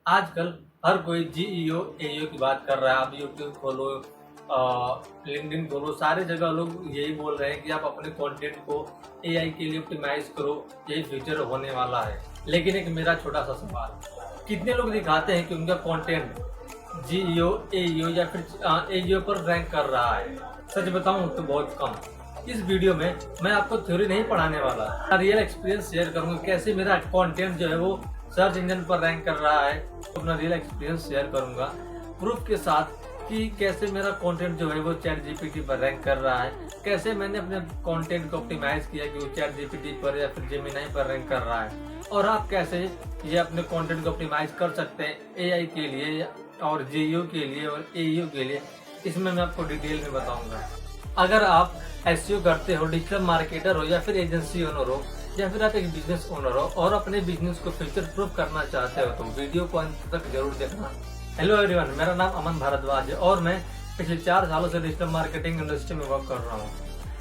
आजकल हर कोई GEO AEO की बात कर रहा है। आप यूट्यूब खोलो, लिंक्डइन खोलो, सारे जगह लोग यही बोल रहे हैं कि आप अपने कंटेंट को एआई के लिए ऑप्टिमाइज करो, यही फ्यूचर होने वाला है। लेकिन एक मेरा छोटा सा सवाल, कितने लोग दिखाते हैं कि उनका कंटेंट जीईओ एईओ या फिर एईओ पर रैंक कर रहा है? सच बताऊं तो बहुत कम। इस वीडियो में मैं आपको थ्योरी नहीं पढ़ाने वाला, रियल एक्सपीरियंस शेयर करूंगा कैसे मेरा कंटेंट जो है वो सर्च इंजन पर रैंक कर रहा है। तो अपना रियल एक्सपीरियंस शेयर करूंगा प्रूफ के साथ कि कैसे मेरा कंटेंट जो है वो चैट जीपीटी पर रैंक कर रहा है, कैसे मैंने अपने कंटेंट को ऑप्टिमाइज किया कि वो चैट जीपीटी पर या फिर जेमिनी पर रैंक कर रहा है, और आप कैसे ये अपने कंटेंट को ऑप्टिमाइज कर सकते हैं एआई के लिए और जीईओ के लिए और एईओ के लिए। इसमें मैं आपको डिटेल में बताऊंगा। अगर आप एसईओ करते हो, डिजिटल मार्केटर हो या फिर एजेंसी ओनर हो या फिर आप एक बिजनेस ओनर हो और अपने बिजनेस को फ्यूचर प्रूफ करना चाहते हो तो वीडियो को अंत तक जरूर देखना। हेलो एवरीवन, मेरा नाम अमन भारद्वाज है और मैं पिछले 4 सालों से डिजिटल मार्केटिंग इंडस्ट्री में वर्क कर रहा हूँ।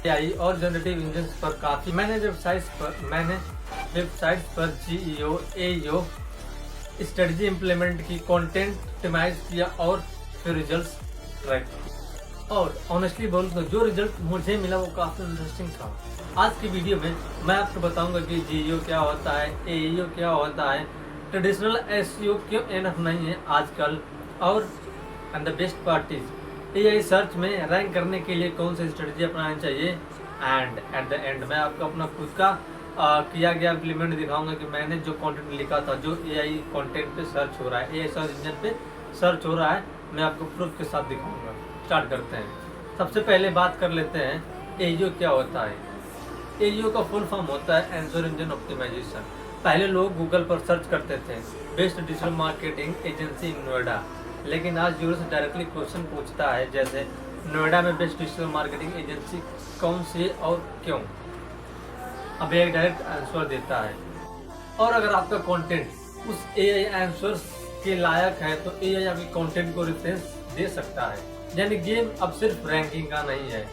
एआई और जनरेटिव इंजन पर काफी मैंने वेबसाइट्स पर जीईओ एईओ स्ट्रेटजी इंप्लीमेंट की, कंटेंट ऑप्टिमाइज किया और फिर रिजल्ट्स ट्रैक किए। और ऑनेस्टली बोलूं तो जो रिजल्ट मुझे मिला वो काफी इंटरेस्टिंग था। आज की वीडियो में मैं आपको बताऊंगा कि जीईओ क्या होता है, एईओ क्या होता है, ट्रेडिशनल एसईओ क्यों एनफ नहीं है आजकल, और and the best part is AI search में रैंक करने के लिए कौन सी स्ट्रेटजी अपनानी चाहिए। एंड एट द एंड मैं आपको अपना खुद का किया गया इम्प्लीमेंट दिखाऊंगा कि मैंने जो कंटेंट लिखा था, जो एआई कंटेंट पे सर्च हो रहा है, एआई सर्च इंजन पे सर्च हो रहा है, मैं आपको प्रूफ के साथ दिखाऊंगा। स्टार्ट करते हैं। सबसे पहले बात कर लेते हैं एईओ क्या होता है। एईओ का फुल फॉर्म होता है आंसर इंजन ऑप्टिमाइजेशन। पहले लोग गूगल पर सर्च करते थे बेस्ट डिजिटल मार्केटिंग एजेंसी इन नोएडा, लेकिन आज यूजर से डायरेक्टली क्वेश्चन पूछता है जैसे नोएडा में बेस्ट डिजिटल मार्केटिंग एजेंसी कौन सी और क्यों। अब एक डायरेक्ट आंसर देता है, और अगर आपका कंटेंट उस एआई आंसर्स के लायक है तो एआई आपके कंटेंट को रेफरेंस दे सकता है। यानी गेम अब सिर्फ रैंकिंग का नहीं है,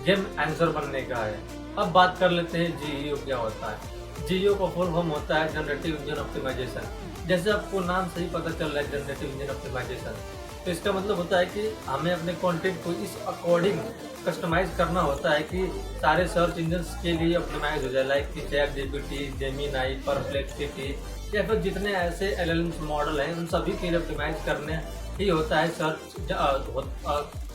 गेम आंसर बनने का है। अब बात कर लेते हैं जीईओ क्या होता है। जीईओ का फुल फॉर्म होता है जनरेटिव इंजन ऑप्टिमाइजेशन। जैसे आपको नाम से ही पता चल रहा है जनरेटिव इंजन ऑप्टिमाइजेशन, तो इसका मतलब होता है कि हमें अपने कंटेंट को इस अकॉर्डिंग कस्टमाइज करना होता है कि सारे सर्च इंजन के लिए ऑप्टिमाइज हो जाए, लाइक कि चैट जीपीटी, जेमिनी, परप्लेक्सिटी या फिर जितने ऐसे एलएलएम मॉडल हैं उन सभी के लिए ऑप्टिमाइज करने ही होता है सर्च।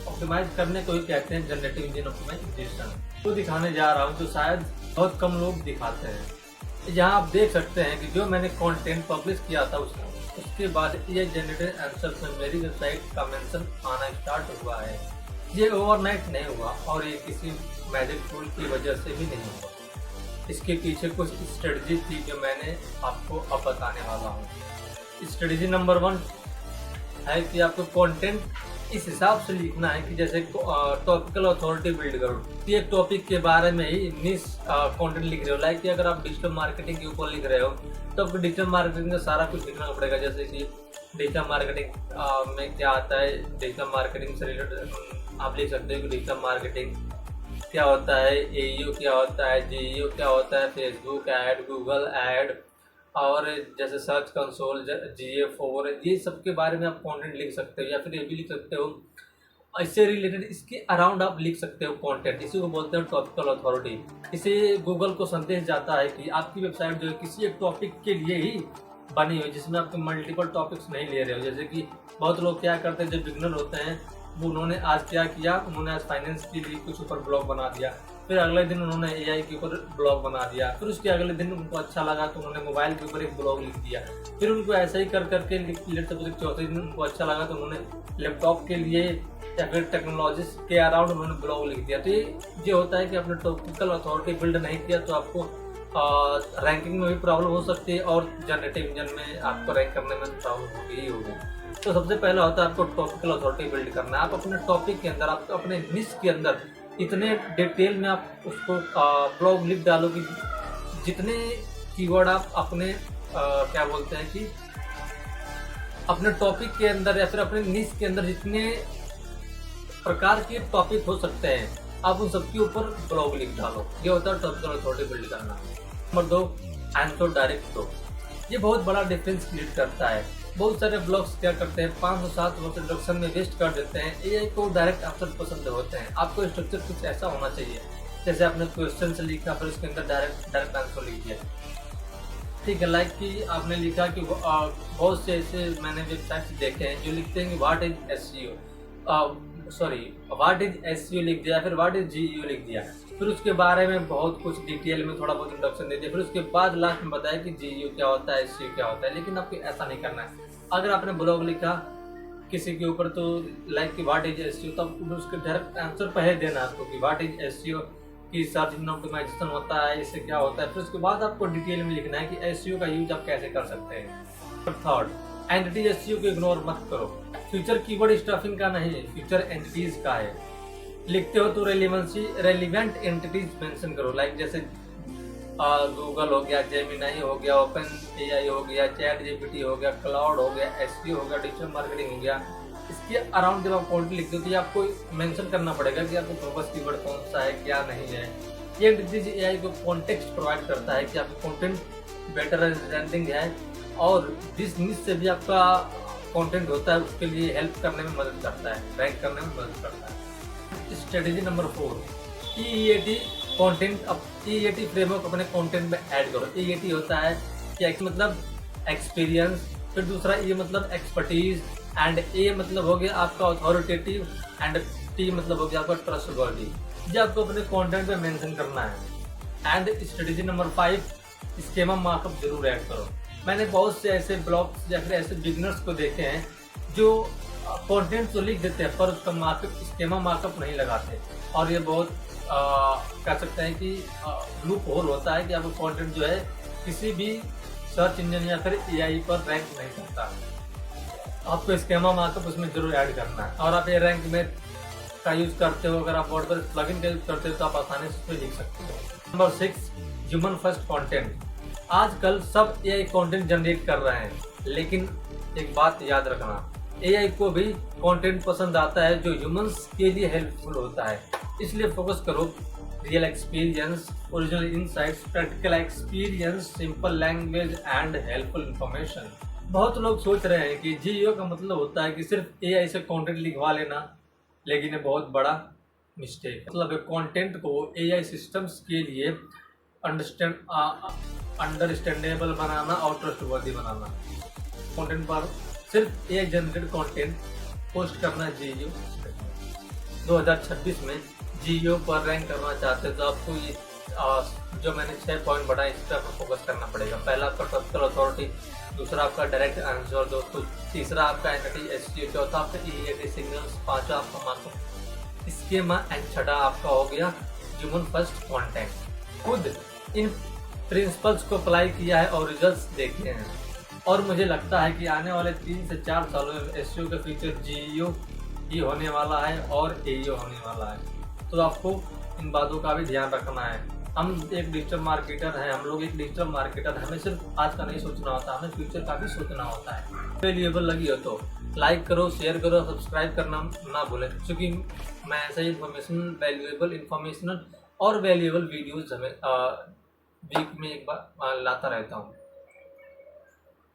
ऑप्टिमाइज करने को ही कहते हैं जनरेटिव इंजन ऑप्टिमाइजेशन। तो दिखाने जा रहा हूँ जो शायद बहुत कम लोग दिखाते हैं। यहाँ आप देख सकते हैं कि जो मैंने कंटेंट पब्लिश किया था उसके बाद ये जनरेटेड आंसर में मेरी वेबसाइट का मेंशन आना स्टार्ट हुआ है। ये ओवरनाइट नहीं हुआ और ये किसी मैजिक टूल की वजह से भी नहीं हुआ। इसके पीछे कुछ स्ट्रेटजी थी जो मैंने आपको अब बताने वाला हूँ। स्ट्रेटजी नंबर 1 है कि आपको कंटेंट इस हिसाब से लिखना है कि जैसे टॉपिकल अथॉरिटी बिल्ड करो, एक टॉपिक के बारे में ही निश कंटेंट लिख रहे हो। लाइक कि अगर आप डिजिटल मार्केटिंग के ऊपर लिख रहे हो तो आपको डिजिटल मार्केटिंग का सारा कुछ लिखना पड़ेगा, जैसे कि डिजिटल मार्केटिंग में क्या आता है, डिजिटल मार्केटिंग से रिलेटेड आप लिख सकते हो कि डिजिटल मार्केटिंग क्या होता है, एईओ क्या होता है, जीईओ क्या होता है, फेसबुक ऐड, गूगल ऐड, और जैसे सर्च कंसोल, GA4, ये सब के बारे में आप कंटेंट लिख सकते हो। या फिर ये भी लिख सकते हो इससे रिलेटेड, इसके अराउंड आप लिख सकते हो कंटेंट। इसी को बोलते हैं टॉपिकल अथॉरिटी। इसे गूगल को संदेश जाता है कि आपकी वेबसाइट जो है किसी एक टॉपिक के लिए ही बनी हुई, जिसमें आप मल्टीपल टॉपिक्स नहीं ले रहे हो। जैसे कि बहुत लोग क्या करते हैं, जो बिगनर होते हैं वो उन्होंने आज क्या किया, उन्होंने आज फाइनेंस के लिए कुछ ऊपर ब्लॉग बना दिया, फिर अगले दिन उन्होंने एआई के ऊपर ब्लॉग बना दिया, फिर उसके अगले दिन उनको अच्छा लगा तो उन्होंने मोबाइल के ऊपर एक ब्लॉग लिख दिया, फिर उनको ऐसा ही कर करके चौथे दिन उनको अच्छा लगा तो उन्होंने लैपटॉप के लिए या फिर टेक्नोलॉजी के अराउंड उन्होंने ब्लॉग लिख दिया। तो ये होता है कि आपने टॉपिकल अथॉरिटी बिल्ड नहीं किया तो आपको रैंकिंग में भी प्रॉब्लम हो सकती है और जनरेटिव इंजन में आपको रैंक करने में प्रॉब्लम होगी ही होगी। तो सबसे पहला होता है आपको टॉपिकल अथॉरिटी बिल्ड करना है। आप अपने टॉपिक के अंदर, आप अपने निश के अंदर इतने डिटेल में आप उसको ब्लॉग लिख डालो कि जितने कीवर्ड आप अपने क्या बोलते हैं कि अपने टॉपिक के अंदर या फिर अपने निश के अंदर जितने प्रकार के टॉपिक हो सकते हैं आप उन सबके ऊपर ब्लॉग लिख डालो। ये होता है टॉपिकल अथॉरिटी बिल्ड करना। नंबर 2, आंसर डायरेक्ट दो। ये बहुत बड़ा डिफरेंस क्रिएट करता है। बहुत सारे ब्लॉग्स क्या करते हैं 500-7 वर्ष इंट्रोडक्शन में वेस्ट कर देते हैं। एआई को डायरेक्ट आंसर पसंद होते हैं। आपको स्ट्रक्चर कुछ ऐसा होना चाहिए, जैसे आपने क्वेश्चन से लिखा फिर उसके अंदर डायरेक्ट आंसर लिख दिया। ठीक है, लाइक कि आपने लिखा कि बहुत से ऐसे मैंने वेबसाइट देखे हैं जो लिखते हैं कि what is SEO, what is SEO लिख दिया, फिर व्हाट इज जीईओ लिख दिया, फिर उसके बारे में बहुत कुछ डिटेल में थोड़ा बहुत इंट्रोडक्शन दे दिया, फिर उसके बाद लास्ट में बताया कि जीईओ क्या होता है, एसईओ क्या होता है। लेकिन आपको ऐसा नहीं करना है। अगर आपने ब्लॉग लिखा किसी के ऊपर तो लाइक कि व्हाट इज एसईओ, तब उसके डायरेक्ट आंसर पहले देना आपको कि व्हाट इज एसईओ की सर्च इंजन ऑप्टिमाइजेशन होता है, इससे क्या होता है। फिर उसके बाद आपको डिटेल में लिखना है कि एसईओ का यूज आप कैसे कर सकते हैं। थर्ड, एंटिटी एसईओ को इग्नोर मत करो। फ्यूचर कीवर्ड स्टफिंग का नहीं है, फ्यूचर एंटिटीज का है। लिखते हो तो रेलिवेंट एंटिटीज मेंशन करो, लाइक जैसे गूगल हो गया, जेमिनाई हो गया, ओपन एआई हो गया, चैट जीपीटी हो गया, क्लाउड हो गया, एसईओ हो गया, डिजिटल मार्केटिंग हो गया। इसके अराउंड जब आप कंटेंट लिखते हो तो आपको मेंशन करना पड़ेगा कि आपको फोकस कीवर्ड कौन सा है, क्या नहीं है। ये एंटिटीज एआई को कॉन्टेक्स्ट प्रोवाइड करता है कि आपका कंटेंट बेटर रिप्रेजेंटिंग है, और जिस निश से भी आपका कंटेंट होता है उसके लिए हेल्प करने में मदद करता है, रैंक करने में मदद करता है। Strategy number 4, EEAT content. अब EEAT फ्रेमवर्क अपने कंटेंट में ऐड करो। EEAT होता है कि मतलब एक्सपीरियंस, फिर दूसरा E मतलब एक्सपर्टीज, एंड A मतलब हो गया आपका अथॉरिटेटिव, एंड T मतलब हो गया आपका ट्रस्टवर्दी। ये आपको अपने कंटेंट में मेंशन करना है। And strategy number 5, schema markup जरूर ऐड करो। मैंने बहुत से ऐसे ब्लॉग्स या फिर ऐसे बिगनर्स को देखे हैं जो कंटेंट तो लिख देते हैं पर उसका मार्कअप, स्कीमा मार्कअप नहीं लगाते, और ये बहुत कह सकते हैं कि लूप होल होता है कि आपका कंटेंट जो है किसी भी सर्च इंजन या फिर एआई पर रैंक नहीं करता। आपको स्कीमा मार्कअप उसमें जरूर ऐड करना है। और आप ये रैंक में का यूज करते हो, अगर आप वर्डप्रेस प्लगइन का यूज करते हो तो आप आसानी से उसमें लिख सकते हो। Number 6, human first content. आजकल सब एआई कंटेंट जनरेट कर रहे हैं, लेकिन एक बात याद रखना, एआई को भी कंटेंट पसंद आता है जो ह्यूमंस के लिए हेल्पफुल होता है। इसलिए फोकस करो real experience, original insights, practical experience, simple language and helpful information. बहुत लोग सोच रहे हैं कि जीईओ का मतलब होता है कि सिर्फ एआई से कंटेंट लिखवा लेना, लेकिन ये बहुत बड़ा मिस्टेक है। मतलब कंटेंट को एआई सिस्टम्स के लिए अंडरस्टैंडेबल बनाना और ट्रस्टवर्दी बनाना। कंटेंट पर सिर्फ एआई जनरेटेड कंटेंट पोस्ट करना है। जीईओ 2026 में जीईओ पर रैंक करना चाहते हैं तो आपको ये जो मैंने 6 पॉइंट बढ़ाए इस पर आपको फोकस करना पड़ेगा। पहला आपका ट्रस्टेड अथॉरिटी, दूसरा आपका डायरेक्ट आंसर दोस्तों, तीसरा आपका एंटिटी एसईओ, चौथा आपका EEAT सिग्नल्स, पांचवा आपका मार्कअप स्कीमा, एंड छठा आपका हो गया ह्यूमन फर्स्ट कंटेंट। खुद इन प्रिंसिपल्स को अप्लाई किया है और रिजल्ट्स देखे हैं, और मुझे लगता है कि आने वाले 3 से 4 सालों में एसईओ का फ्यूचर जीईओ ही होने वाला है और एईओ होने वाला है। तो आपको इन बातों का भी ध्यान रखना है। हम एक डिजिटल मार्केटर हैं, हम लोग एक डिजिटल मार्केटर, हमें सिर्फ आज का नहीं सोचना होता, हमें फ्यूचर का भी सोचना होता है। वैल्यूएबल लगी हो तो लाइक करो, शेयर करो, सब्सक्राइब करना ना भूलें, क्योंकि मैं ऐसा ही इन्फॉर्मेशनल और वैल्यूएबल वीडियोज़ हमें वीक में एक बार लाता रहता हूँ।